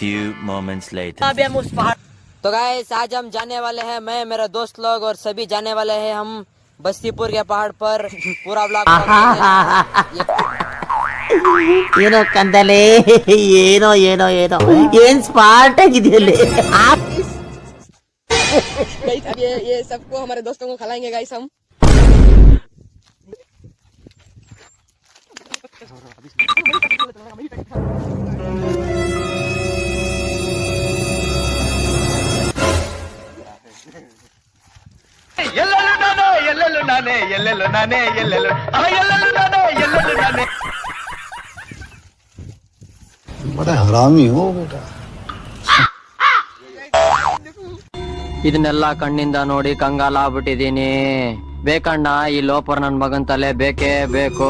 few moments later. अभी हम उस पहाड़। तो गाइस आज हम जाने वाले हैं, मैं मेरे दोस्त लोग और सभी जाने वाले हैं हम बस्तीपुर के पहाड़ पर। पूरा ब्लॉग ಏನೋ ಕಂದಲೆ ಏನೋ ಏನೋ ಏನೋ ಏನ್ ಸ್ಪಾರ್ಟ್ ಆಗಿದೆಯಲ್ಲ ये सबको हमारे दोस्तों को खिलाएंगे गाइस हम। बड़ा हरामी हो बेटा। ಇದನ್ನೆಲ್ಲ ಕಣ್ಣಿಂದ ನೋಡಿ ಕಂಗಾಲ ಆಗ್ಬಿಟ್ಟಿದೀನಿ. ಬೇಕಣ್ಣ ಈ ಲೋಪರ್ ನನ್ ಮಗನ್ ತಲೆ ಬೇಕೇ ಬೇಕು.